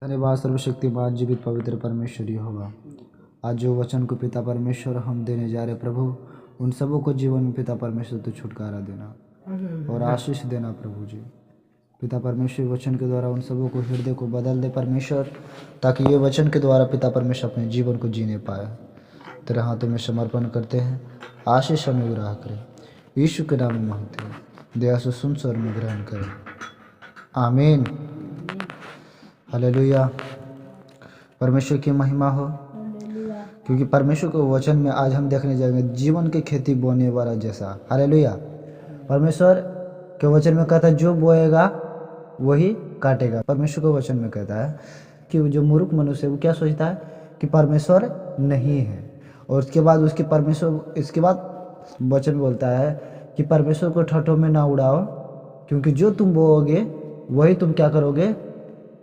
धन्यवाद सर्वशक्तिमान जीवित पवित्र परमेश्वर यहोवा। आज जो वचन को पिता परमेश्वर हम देने जा रहे प्रभु, उन सबों को जीवन में पिता परमेश्वर तो छुटकारा देना और आशीष देना प्रभु जी। पिता परमेश्वर वचन के द्वारा उन सबों को हृदय को बदल दे परमेश्वर, ताकि ये वचन के द्वारा पिता परमेश्वर अपने जीवन को जीने पाए। तेरे हाथों में समर्पण करते हैं, आशीष हमें ग्रह करें, यीशु के नाम में मांगते हैं, दया से सुन स्वर में ग्रहण करें, आमीन। हालेलुया। परमेश्वर की महिमा हो, क्योंकि परमेश्वर के वचन में आज हम देखने जाएंगे जीवन की खेती बोने वाला जैसा। हालेलुया। परमेश्वर के वचन में कहता है जो बोएगा वही काटेगा। परमेश्वर के वचन में कहता है कि जो मूर्ख मनुष्य है वो क्या सोचता है कि परमेश्वर नहीं है, और उसके बाद वचन बोलता है कि परमेश्वर को ठट्ठों में ना उड़ाओ, क्योंकि जो तुम बोओगे वही तुम क्या करोगे,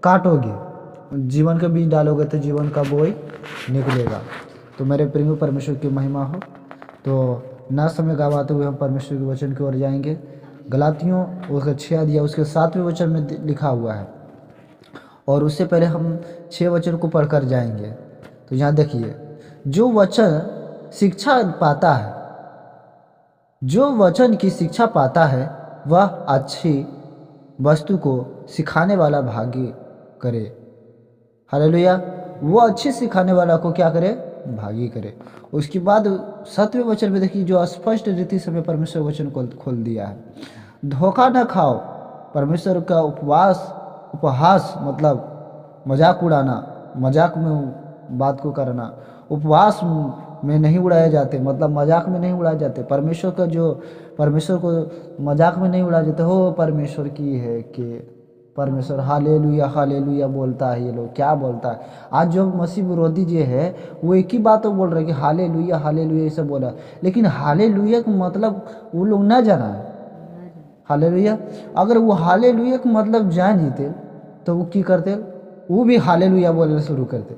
काटोगे। जीवन का बीज डालोगे तो जीवन का बोई निकलेगा। तो मेरे प्रेमी परमेश्वर की महिमा हो। तो ना समय गवाते हुए हम परमेश्वर के वचन की ओर जाएंगे। गलातियों उसका 6 अध्याय उसके 7वें वचन में लिखा हुआ है, और उससे पहले हम 6 वचन को पढ़कर जाएंगे। तो यहाँ देखिए, जो वचन शिक्षा पाता है, जो वचन की शिक्षा पाता है वह अच्छी वस्तु को सिखाने वाला भागी करे। हालेलुया। वो अच्छे सिखाने वाला को क्या करे, भागी करे। उसके बाद 7वें वचन में देखिए, जो स्पष्ट रीति से परमेश्वर वचन को खोल दिया है। धोखा न खाओ। परमेश्वर का उपहास मतलब मजाक उड़ाना, मजाक में बात को करना। उपवास में नहीं उड़ाए जाते, मतलब मजाक में नहीं उड़ाए जाते। परमेश्वर को मजाक में नहीं उड़ाए जाते। हो परमेश्वर की है कि परमेश्वर हालेलुया हालेलुया बोलता है। ये लोग क्या बोलता है, आज जो मसीह विरोधी जो है वो एक ही बात तो बोल रहे हैं कि हालेलुया हालेलुया ये सब बोला, लेकिन हालेलुया का मतलब वो लोग ना जाना है। हालेलुया, अगर वो हालेलुया का मतलब जान जीते तो वो की करते, वो भी हालेलुया बोलना शुरू करते।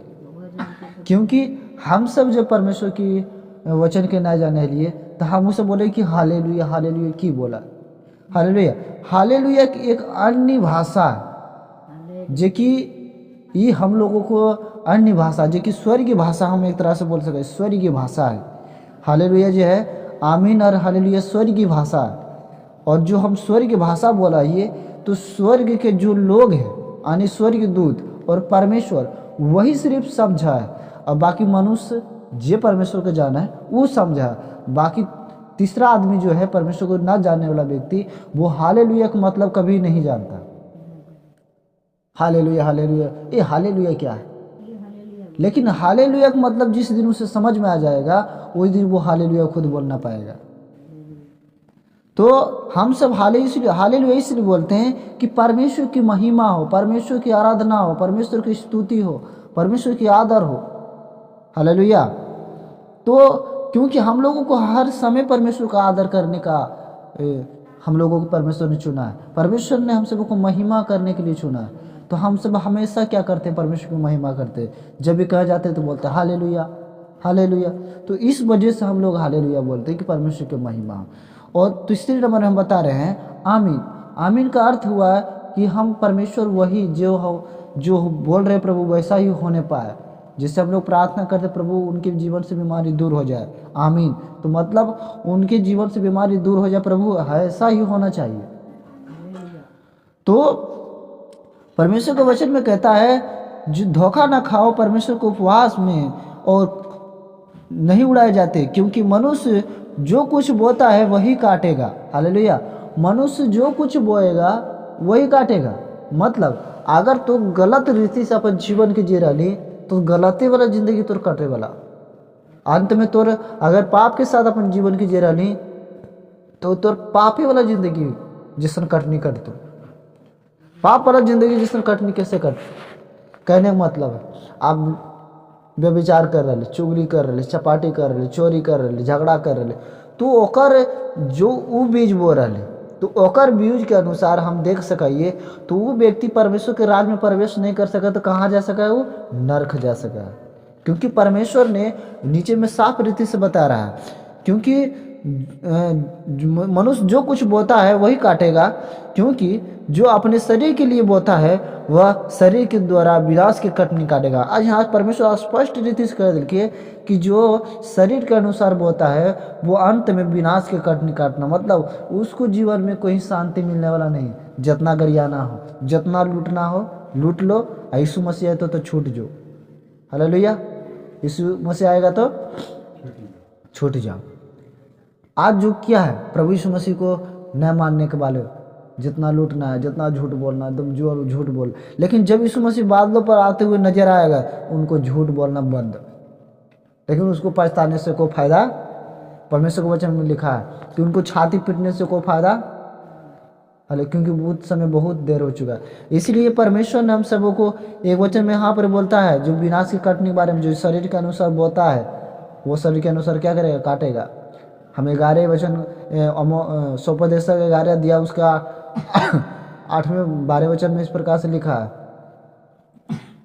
क्योंकि हम सब जब परमेश्वर की वचन के ना जाने लिए तो हम उसे बोले कि हालेलुया हालेलुया की बोला। हालेलुया, हालेलुया की एक अन्य भाषा है, जो कि ये हम लोगों को अन्य भाषा, जो कि स्वर्गीय भाषा हम एक तरह से बोल सकते, स्वर्गीय भाषा है। हालेलुया जो है, आमीन और हालेलुया स्वर्गीय भाषा है। और जो हम स्वर्गीय भाषा बोला ये, तो स्वर्ग के जो लोग हैं यानी स्वर्गीय दूत और परमेश्वर वही सिर्फ समझा है, और बाकी मनुष्य जो परमेश्वर को जाना है वो समझा है। बाकी तीसरा आदमी जो है परमेश्वर को ना जानने वाला व्यक्ति, वो हालेलुया का मतलब कभी नहीं जानता। हालेलुया हालेलुया, ये हालेलुया क्या है? लेकिन हालेलुया का मतलब जिस दिन उसे समझ में आ जाएगा उस दिन वो हालेलुया खुद बोलना पाएगा। तो हम सब हालेलुया इसलिए बोलते हैं कि परमेश्वर की महिमा हो, परमेश्वर की आराधना हो, परमेश्वर की स्तुति हो, परमेश्वर की आदर हो। हालेलुया। तो क्योंकि हम लोगों को हर समय परमेश्वर का आदर करने का हम लोगों को परमेश्वर ने चुना है। परमेश्वर ने हम सबको महिमा करने के लिए चुना है। तो हम सब हमेशा क्या करते हैं, परमेश्वर की महिमा करते हैं। जब भी कह जाते हैं तो बोलते हैं हालेलुया हालेलुया। तो इस वजह से हम लोग हालेलुया बोलते हैं कि परमेश्वर की महिमा। और तीसरे नंबर हम बता रहे हैं आमीन। आमीन का अर्थ हुआ कि हम परमेश्वर वही जो बोल रहे प्रभु वैसा ही होने पाए। जिससे हम लोग प्रार्थना करते प्रभु उनके जीवन से बीमारी दूर हो जाए, आमीन। तो मतलब उनके जीवन से बीमारी दूर हो जाए, प्रभु ऐसा ही होना चाहिए। तो परमेश्वर के वचन में कहता है जो धोखा ना खाओ, परमेश्वर को उपवास में और नहीं उड़ाए जाते, क्योंकि मनुष्य जो कुछ बोता है वही काटेगा। हालेलुया। मनुष्य जो कुछ बोएगा वही काटेगा। मतलब अगर तो गलत रीति से अपन जीवन के जी रही तो गलती वाला जिंदगी तोर कटे वाला, अंत में तोर अगर पाप के साथ अपन जीवन की जी रही तो तोर पापी वाला जिंदगी जिसन कटनी कट, तो पाप वाला जिंदगी जिसन कटनी कैसे कट, कहने का मतलब है आप व्यभिचार कर रहे, चुगली कर रहे, चपाटी कर रहे, चोरी कर रहे, झगड़ा कर रहे, तो ओकर जो वो बीज बो रहे, तो ओकर बीज के अनुसार हम देख सकिए तो वो व्यक्ति परमेश्वर के राज में प्रवेश नहीं कर सका, तो कहाँ जा सका है, वो नरक जा सका है। क्योंकि परमेश्वर ने नीचे में साफ रीति से बता रहा है, क्योंकि मनुष्य जो कुछ बोता है वही काटेगा, क्योंकि जो अपने शरीर के लिए बोता है वह शरीर के द्वारा विनाश के कटनी काटेगा। आज यहाँ परमेश्वर स्पष्ट रीति से कह दिए कि जो शरीर के अनुसार बोता है वो अंत में विनाश के कटनी काटना, मतलब उसको जीवन में कोई शांति मिलने वाला नहीं। जितना गरियाना हो, जितना लूटना हो लूट लो, यीशु मसीह है तो छूट जो। हालेलुया, यीशु मसीह आएगा तो छूट जाओ। आज जो किया है प्रभु यीशु मसीह को न मानने के वाले, जितना लूटना है, जितना झूठ बोलना है, एकदम जो झूठ बोल, लेकिन जब यीशु मसीह बादलों पर आते हुए नजर आएगा उनको झूठ बोलना बंद, लेकिन उसको पछताने से कोई फायदा। परमेश्वर के वचन में लिखा है कि उनको छाती पीटने से कोई फायदा, क्योंकि उस समय बहुत देर हो चुका है। इसीलिए परमेश्वर ने हम सबों को एक वचन में यहाँ पर बोलता है, जो विनाश की कटनी के बारे में, जो शरीर के अनुसार बोता है वो शरीर के अनुसार क्या करेगा, काटेगा। हमें 11 वचन सोपदेश 11 दिया, उसका 8वें 12 वचन में इस प्रकार से लिखा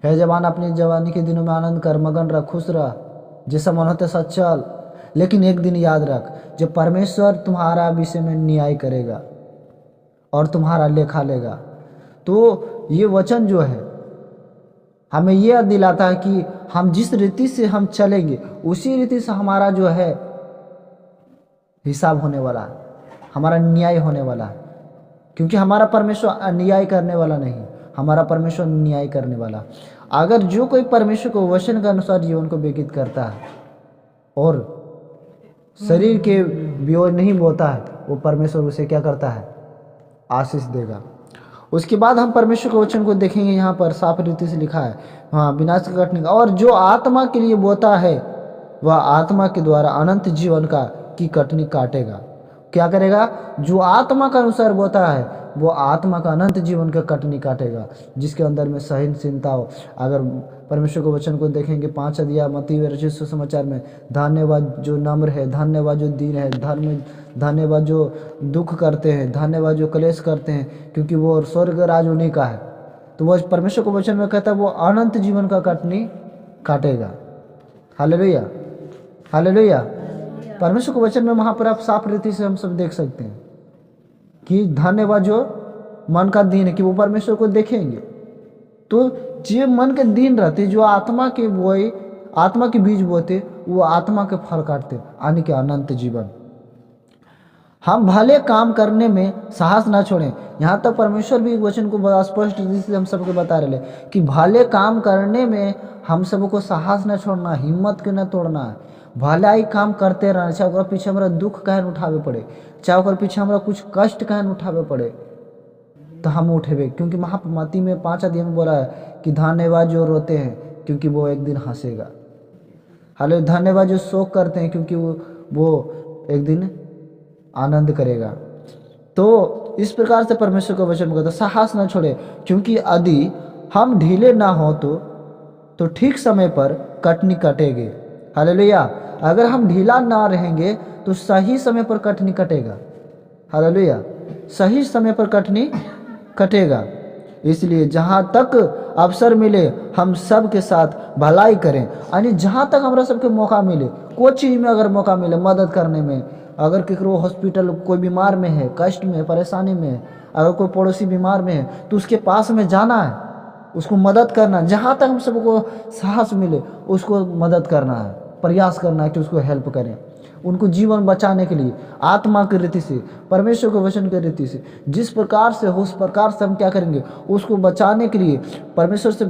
है जवान अपनी जवानी के दिनों में आनंद कर, मगन रह, खुश रह, जैसा मन होता सच चल, लेकिन एक दिन याद रख जब परमेश्वर तुम्हारा विषय में न्याय करेगा और तुम्हारा लेखा लेगा। तो ये वचन जो है हमें यह दिलाता है कि हम जिस रीति से हम चलेंगे उसी रीति से हमारा जो है हिसाब होने वाला है, हमारा न्याय होने वाला है। क्योंकि हमारा परमेश्वर अन्याय करने वाला नहीं, हमारा परमेश्वर न्याय करने वाला। अगर जो कोई परमेश्वर को वचन के अनुसार जीवन को व्यतीत करता है और शरीर के वियोग नहीं बोता है, वो परमेश्वर उसे क्या करता है, आशीष देगा। उसके बाद हम परमेश्वर के वचन को देखेंगे, यहाँ पर साफ रीति से लिखा है, हाँ, विनाश की कटनी, और जो आत्मा के लिए बोता है वह आत्मा के द्वारा अनंत जीवन की कटनी काटेगा। क्या करेगा, जो आत्मा का अनुसार बोता है वो आत्मा का अनंत जीवन का कटनी काटेगा, जिसके अंदर में सहनशीलता हो। अगर परमेश्वर के वचन को देखेंगे 5 अध्याय मत्ती रचित सुसमाचार में, धन्यवाद जो नम्र है, धन्यवाद जो दीन है, धन्यवाद जो दुख करते हैं, धन्यवाद जो क्लेश करते हैं, क्योंकि वो स्वर्ग राज उन्हीं का है। तो वह परमेश्वर के वचन में कहता है वो अनंत जीवन का कटनी काटेगा। Hallelujah, hallelujah. परमेश्वर के वचन में वहाँ पर आप साफ रीति से हम सब देख सकते हैं कि धन्यवाद जो मन का दीन है, कि वो परमेश्वर को देखेंगे। तो जो मन के दीन रहते, जो आत्मा के बीज बोते, वो आत्मा के फल काटते, यानी कि अनंत जीवन। हम भले काम करने में साहस ना छोड़ें। यहाँ तक परमेश्वर भी वचन को बड़ा स्पष्ट रीति से हम सबको बता रहे कि भले काम करने में हम सबको साहस ना छोड़ना, हिम्मत के न तोड़ना है। भलाई काम करते रहना, चाहे ओकरा पीछे हमारा दुख कहन उठावे पड़े, चाहे ओकरा पीछे हमारा कुछ कष्ट कहन उठावे पड़े, तो हम उठेबे। क्योंकि मत्ती में 5 अध्याय में बोला है कि धन्यवाद जो रोते हैं क्योंकि वो एक दिन हंसेगा। हाले धन्यवाद जो शोक करते हैं क्योंकि वो एक दिन आनंद करेगा। तो इस प्रकार से परमेश्वर का वचन कहता है साहस न छोड़े, क्योंकि यदि हम ढीले ना हो तो ठीक समय पर कटनी कटेगी। हालेलुया। अगर हम ढीला ना रहेंगे तो सही समय पर कटनी कटेगा। हालेलुया, सही समय पर कटनी कटेगा। इसलिए जहाँ तक अवसर मिले हम सब के साथ भलाई करें, यानी जहाँ तक हमारा सबके मौका मिले, कोई चीज़ में अगर मौका मिले मदद करने में, अगर केकरो हॉस्पिटल कोई बीमार में है, कष्ट में, परेशानी में है, अगर कोई पड़ोसी बीमार में है तो उसके पास में जाना है, उसको मदद करना, जहाँ तक हम सबको साहस मिले उसको मदद करना है, प्रयास करना है कि उसको हेल्प करें, उनको जीवन बचाने के लिए आत्मा की रीति से, परमेश्वर के वचन की रीति से, जिस प्रकार से हो उस प्रकार से हम क्या करेंगे, उसको बचाने के लिए, परमेश्वर से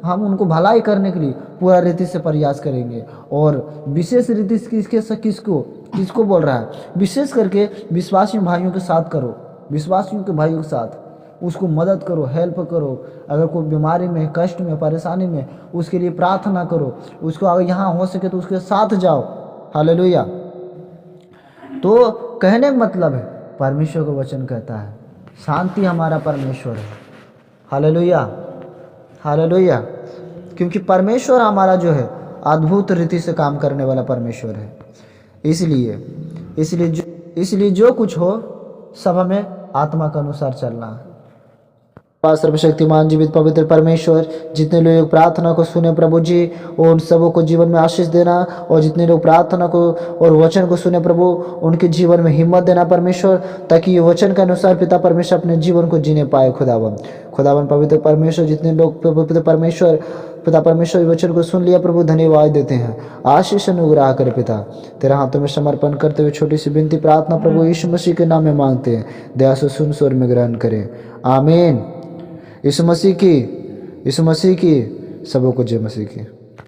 हम उनको भलाई करने के लिए पूरा रीति से प्रयास करेंगे। और विशेष रीति से किसको बोल रहा है, विशेष करके विश्वासियों भाइयों के साथ करो, विश्वासियों के भाइयों के साथ उसको मदद करो, हेल्प करो। अगर कोई बीमारी में, कष्ट में, परेशानी में, उसके लिए प्रार्थना करो, उसको अगर यहाँ हो सके तो उसके साथ जाओ। हालेलुया। तो कहने का मतलब है, परमेश्वर का वचन कहता है शांति हमारा परमेश्वर है। Hallelujah, hallelujah. क्योंकि परमेश्वर हमारा जो है अद्भुत रीति से काम करने वाला परमेश्वर है। इसलिए जो कुछ हो सब हमें आत्मा के अनुसार चलना है। सर्वशक्तिमान जीवित पवित्र परमेश्वर, जितने लोग प्रार्थना को सुने प्रभु जी, उन सबों को जीवन में आशीष देना, और जितने लोग प्रार्थना को और वचन को सुने प्रभु, उनके जीवन में हिम्मत देना परमेश्वर, ताकि ये वचन के अनुसार पिता परमेश्वर अपने जीवन को जीने पाए। खुदावन पवित्र परमेश्वर, जितने लोग पवित्र परमेश्वर पिता परमेश्वर वचन को सुन लिया प्रभु, धन्यवाद देते हैं। आशीष अनुग्रह कर पिता, तेरा हाथों में समर्पण करते हुए छोटी सी विनती प्रार्थना प्रभु यीशु मसीह के नाम में मांगते हैं। दया से सुन स्वर में ग्रहण करें, आमीन। यीशु मसीह की सबों को जय मसीह की।